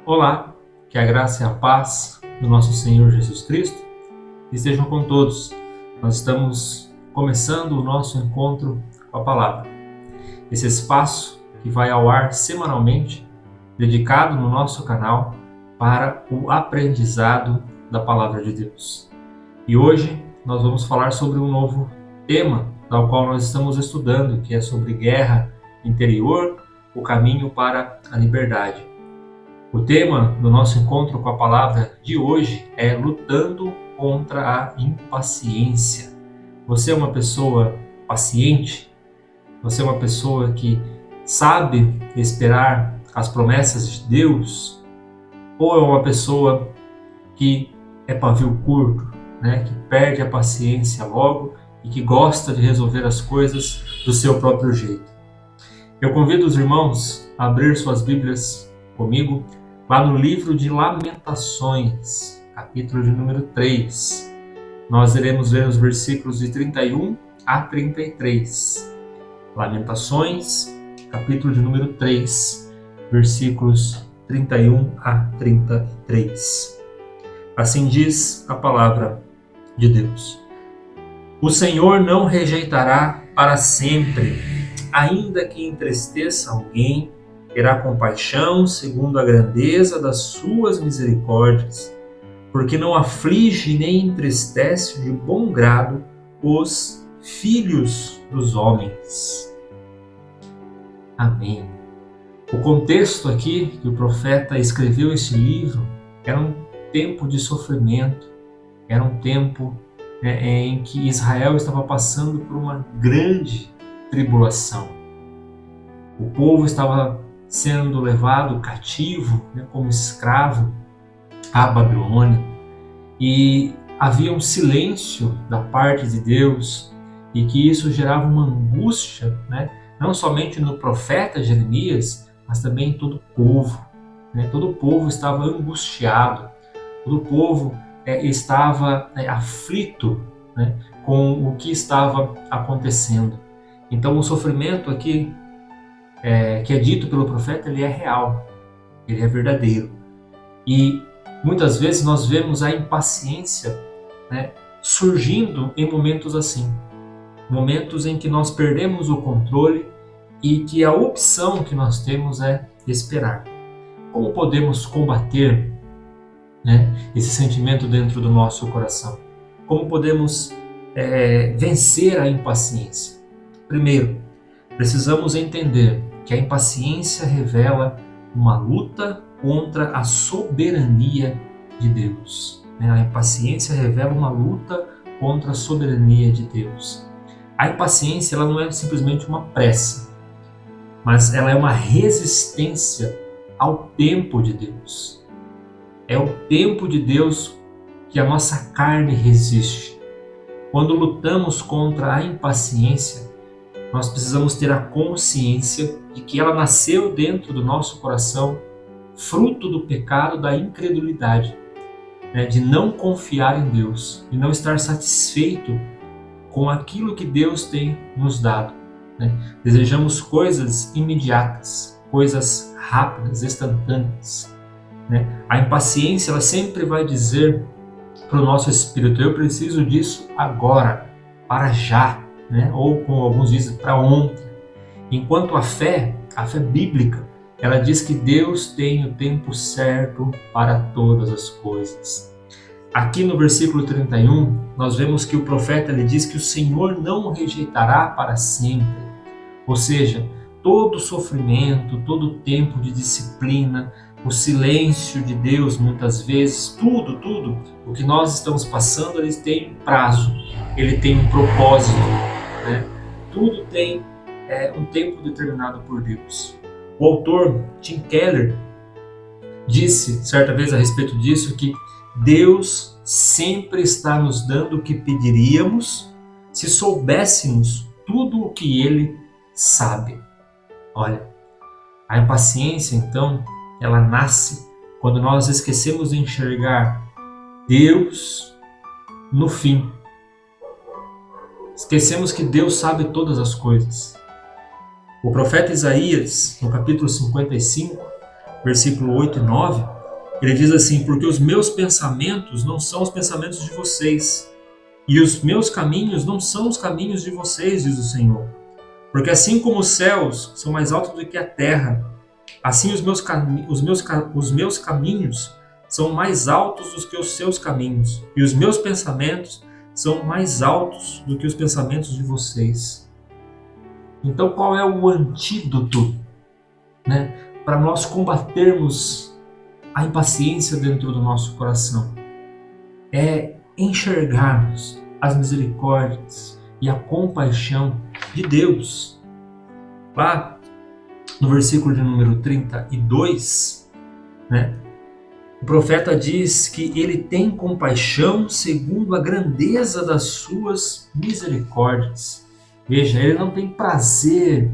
Olá, que a graça e a paz do nosso Senhor Jesus Cristo estejam com todos. Nós estamos começando o nosso encontro com a Palavra. Esse espaço que vai ao ar semanalmente, dedicado no nosso canal para o aprendizado da Palavra de Deus. E hoje nós vamos falar sobre um novo tema, ao qual nós estamos estudando, que é sobre guerra interior, o caminho para a liberdade. O tema do nosso encontro com a palavra de hoje é lutando contra a impaciência. Você é uma pessoa paciente? Você é uma pessoa que sabe esperar as promessas de Deus? Ou é uma pessoa que é pavio curto, que perde a paciência logo e que gosta de resolver as coisas do seu próprio jeito? Eu convido os irmãos a abrir suas Bíblias comigo lá no livro de Lamentações, capítulo de número 3. Nós iremos ler os versículos de 31 a 33. Lamentações, capítulo de número 3, versículos 31 a 33. Assim diz a palavra de Deus: O Senhor não rejeitará para sempre, ainda que entristeça alguém, terá compaixão segundo a grandeza das suas misericórdias, porque não aflige nem entristece de bom grado os filhos dos homens. Amém. O contexto aqui que o profeta escreveu esse livro era um tempo de sofrimento, era um tempo em que Israel estava passando por uma grande tribulação. O povo estava sendo levado cativo, como escravo à Babilônia, e havia um silêncio da parte de Deus, e que isso gerava uma angústia, não somente no profeta Jeremias, mas também em todo o povo. Todo o povo estava angustiado, todo o povo estava aflito com o que estava acontecendo. Então o sofrimento aqui que é dito pelo profeta, ele é real, ele é verdadeiro. E muitas vezes nós vemos a impaciência surgindo em momentos assim, momentos em que nós perdemos o controle e que a opção que nós temos é esperar. Como podemos combater esse sentimento dentro do nosso coração? Como podemos vencer a impaciência? Primeiro, precisamos entender que a impaciência revela uma luta contra a soberania de Deus. A impaciência revela uma luta contra a soberania de Deus. A impaciência ela não é simplesmente uma pressa, mas ela é uma resistência ao tempo de Deus. É o tempo de Deus que a nossa carne resiste. Quando lutamos contra a impaciência, nós precisamos ter a consciência de que ela nasceu dentro do nosso coração, fruto do pecado da incredulidade, de não confiar em Deus, de não estar satisfeito com aquilo que Deus tem nos dado. Desejamos coisas imediatas, coisas rápidas, instantâneas. A impaciência ela sempre vai dizer para o nosso espírito: eu preciso disso agora, para já. Ou como alguns dizem, para ontem. Enquanto a fé bíblica, ela diz que Deus tem o tempo certo para todas as coisas. Aqui no versículo 31, nós vemos que o profeta ele diz que o Senhor não o rejeitará para sempre. Ou seja, todo sofrimento, todo tempo de disciplina, o silêncio de Deus muitas vezes, tudo o que nós estamos passando, ele tem um prazo, ele tem um propósito. Tudo tem um tempo determinado por Deus. O autor Tim Keller disse certa vez a respeito disso que Deus sempre está nos dando o que pediríamos se soubéssemos tudo o que Ele sabe. Olha, a impaciência então, ela nasce quando nós esquecemos de enxergar Deus no fim. Esquecemos que Deus sabe todas as coisas. O profeta Isaías, no capítulo 55, versículo 8 e 9, Ele diz assim: porque os meus pensamentos não são os pensamentos de vocês, e os meus caminhos não são os caminhos de vocês, diz o Senhor. Porque assim como os céus são mais altos do que a terra, assim os meus caminhos são mais altos do que os seus caminhos, e os meus pensamentos são mais altos do que os pensamentos de vocês. Então, qual é o antídoto, né, para nós combatermos a impaciência dentro do nosso coração? É enxergarmos as misericórdias e a compaixão de Deus. Lá no versículo de número 32, né, o profeta diz que ele tem compaixão segundo a grandeza das suas misericórdias. Veja, ele não tem prazer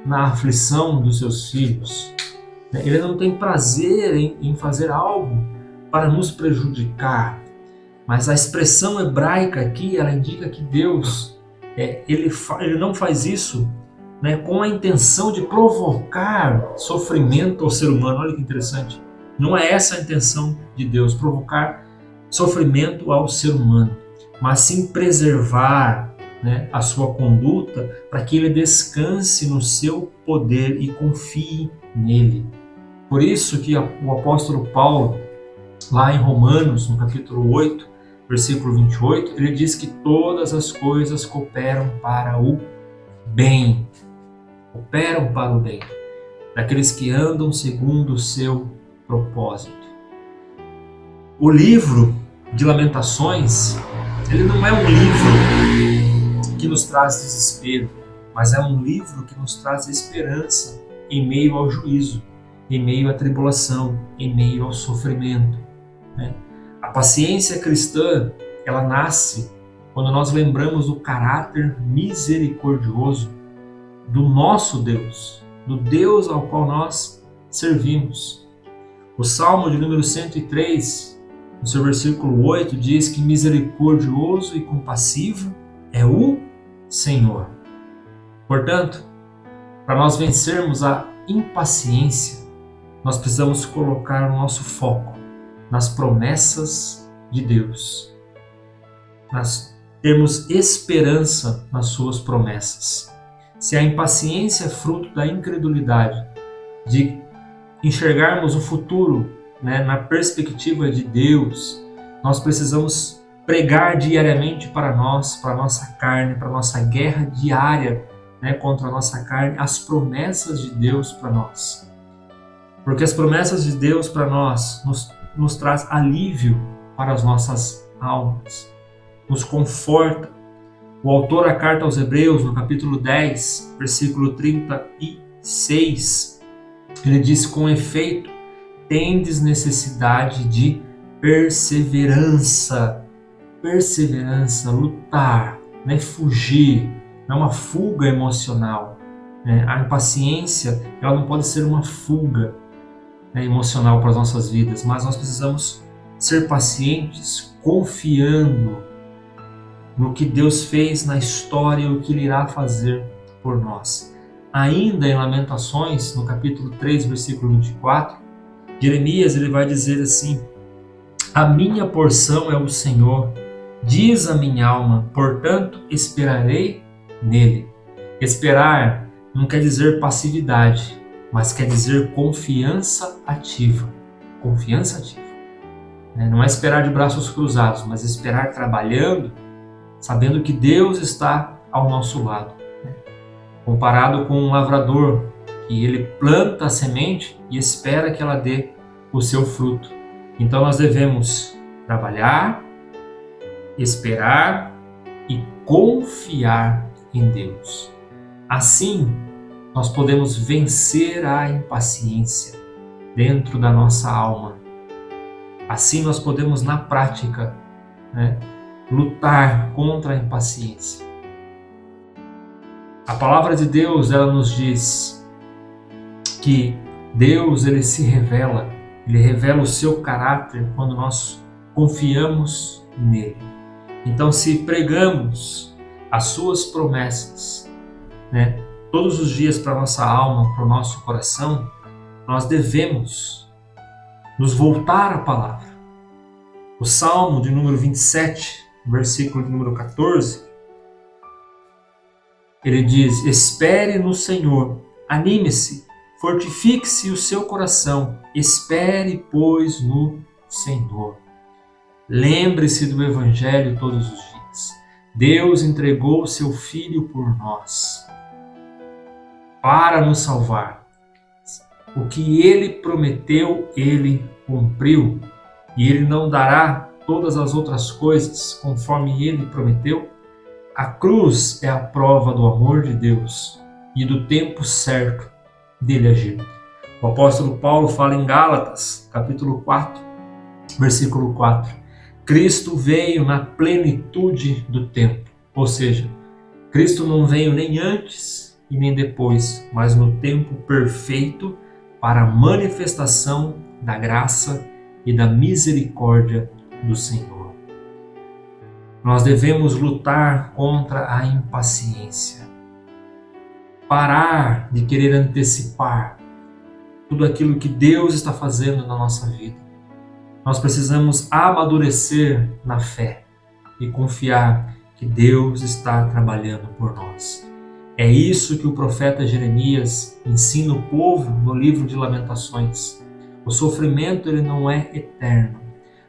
na aflição dos seus filhos. Ele não tem prazer em fazer algo para nos prejudicar. Mas a expressão hebraica aqui, ela indica que Deus, ele não faz isso, né, com a intenção de provocar sofrimento ao ser humano. Olha que interessante. Não é essa a intenção de Deus, provocar sofrimento ao ser humano, mas sim preservar, né, a sua conduta para que ele descanse no seu poder e confie nele. Por isso que o apóstolo Paulo, lá em Romanos, no capítulo 8, versículo 28, ele diz que todas as coisas cooperam para o bem. Cooperam para o bem daqueles que andam segundo o seu propósito. O livro de Lamentações, ele não é um livro que nos traz desespero, mas é um livro que nos traz esperança em meio ao juízo, em meio à tribulação, em meio ao sofrimento, né? A paciência cristã, ela nasce quando nós lembramos do caráter misericordioso do nosso Deus, do Deus ao qual nós servimos. O Salmo de número 103, no seu versículo 8, diz que misericordioso e compassivo é o Senhor. Portanto, para nós vencermos a impaciência, nós precisamos colocar o nosso foco nas promessas de Deus. Nós temos esperança nas suas promessas. Se a impaciência é fruto da incredulidade, de enxergarmos o futuro, né, na perspectiva de Deus, nós precisamos pregar diariamente para nós, para a nossa carne, para a nossa guerra diária, né, contra a nossa carne, as promessas de Deus para nós. Porque as promessas de Deus para nós nos traz alívio para as nossas almas, nos conforta. O autor da carta aos Hebreus, no capítulo 10, versículo 36, ele diz: com efeito, tendes necessidade de perseverança. Perseverança, lutar, não é fugir, não é uma fuga emocional. A impaciência, ela não pode ser uma fuga, né, emocional para as nossas vidas, mas nós precisamos ser pacientes, confiando no que Deus fez na história e o que Ele irá fazer por nós. Ainda em Lamentações, no capítulo 3, versículo 24, Jeremias ele vai dizer assim: a minha porção é o Senhor, diz a minha alma, portanto esperarei nele. Esperar não quer dizer passividade, mas quer dizer confiança ativa. Confiança ativa. Não é esperar de braços cruzados, mas esperar trabalhando, sabendo que Deus está ao nosso lado. Comparado com um lavrador, que ele planta a semente e espera que ela dê o seu fruto. Então nós devemos trabalhar, esperar e confiar em Deus. Assim, nós podemos vencer a impaciência dentro da nossa alma. Assim nós podemos, na prática, lutar contra a impaciência. A palavra de Deus, ela nos diz que Deus, ele se revela, ele revela o seu caráter quando nós confiamos nele. Então, se pregamos as suas promessas, todos os dias para a nossa alma, para o nosso coração, nós devemos nos voltar à palavra. O Salmo de número 27, versículo de número 14, ele diz: espere no Senhor, anime-se, fortifique-se o seu coração, espere, pois, no Senhor. Lembre-se do Evangelho todos os dias. Deus entregou seu Filho por nós, para nos salvar. O que Ele prometeu, Ele cumpriu. E Ele não dará todas as outras coisas conforme Ele prometeu. A cruz é a prova do amor de Deus e do tempo certo dele agir. O apóstolo Paulo fala em Gálatas, capítulo 4, versículo 4. Cristo veio na plenitude do tempo. Ou seja, Cristo não veio nem antes e nem depois, mas no tempo perfeito para a manifestação da graça e da misericórdia do Senhor. Nós devemos lutar contra a impaciência. Parar de querer antecipar tudo aquilo que Deus está fazendo na nossa vida. Nós precisamos amadurecer na fé e confiar que Deus está trabalhando por nós. É isso que o profeta Jeremias ensina o povo no livro de Lamentações. O sofrimento ele não é eterno.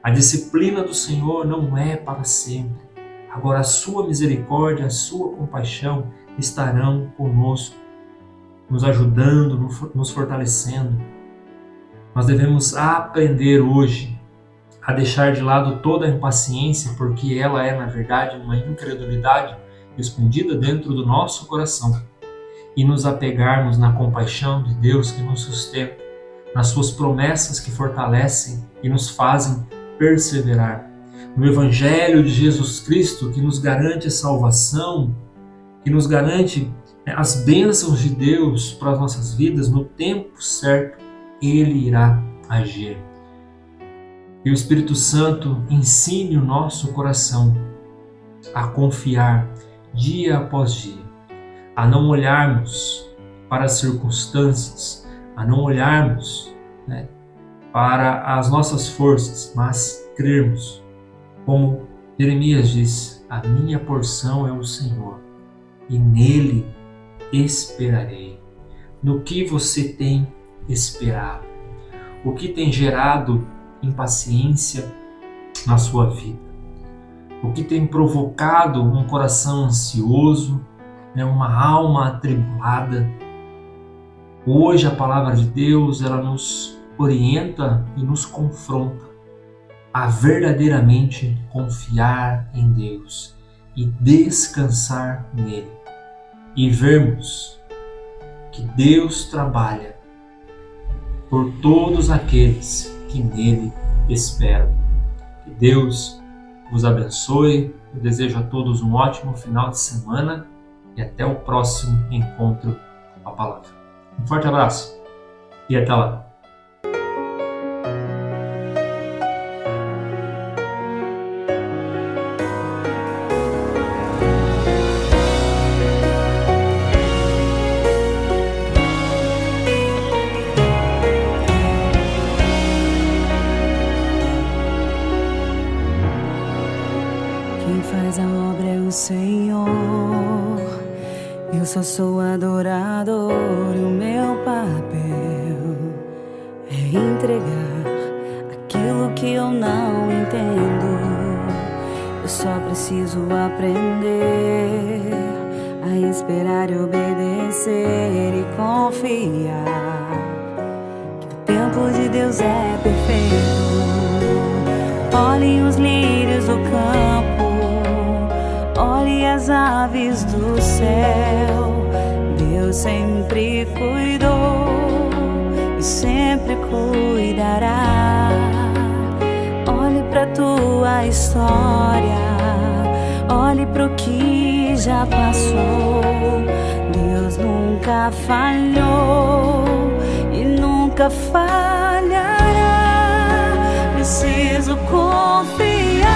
A disciplina do Senhor não é para sempre. Agora a sua misericórdia, a sua compaixão estarão conosco, nos ajudando, nos fortalecendo. Nós devemos aprender hoje a deixar de lado toda a impaciência, porque ela é, na verdade, uma incredulidade escondida dentro do nosso coração, e nos apegarmos na compaixão de Deus que nos sustenta, nas suas promessas que fortalecem e nos fazem perseverar, no Evangelho de Jesus Cristo que nos garante a salvação, que nos garante as bênçãos de Deus para as nossas vidas. No tempo certo, Ele irá agir. E o Espírito Santo ensine o nosso coração a confiar dia após dia, a não olharmos para as circunstâncias, a não olharmos para as nossas forças, mas crermos, como Jeremias diz: a minha porção é o Senhor e nele esperarei. No que você tem esperado? O que tem gerado impaciência na sua vida? O que tem provocado um coração ansioso, uma alma atribulada? Hoje a palavra de Deus ela nos orienta e nos confronta a verdadeiramente confiar em Deus e descansar nele, e vermos que Deus trabalha por todos aqueles que nele esperam. Que Deus vos abençoe. Eu desejo a todos um ótimo final de semana e até o próximo encontro com a palavra. Um forte abraço e até lá. Quem faz a obra é o Senhor. Eu só sou adorador e o meu papel é entregar aquilo que eu não entendo. Eu só preciso aprender a esperar e obedecer e confiar que o tempo de Deus é perfeito. Olhem os lírios do campo, olhe as aves do céu. Deus sempre cuidou e sempre cuidará. Olhe pra tua história, olhe pro que já passou. Deus nunca falhou e nunca falhará. Preciso confiar,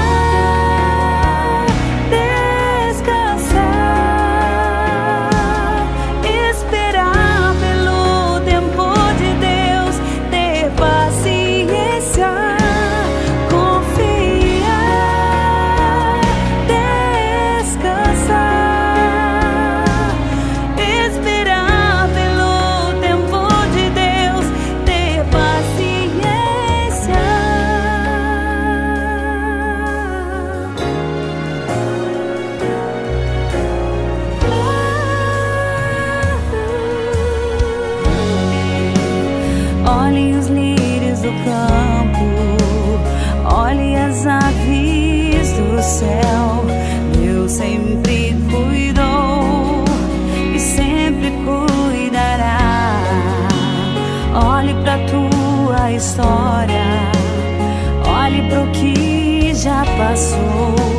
descansar, esperar pelo tempo de Deus, ter paciência do campo, olhe as aves do céu. Deus sempre cuidou e sempre cuidará. Olhe pra tua história, olhe pro que já passou.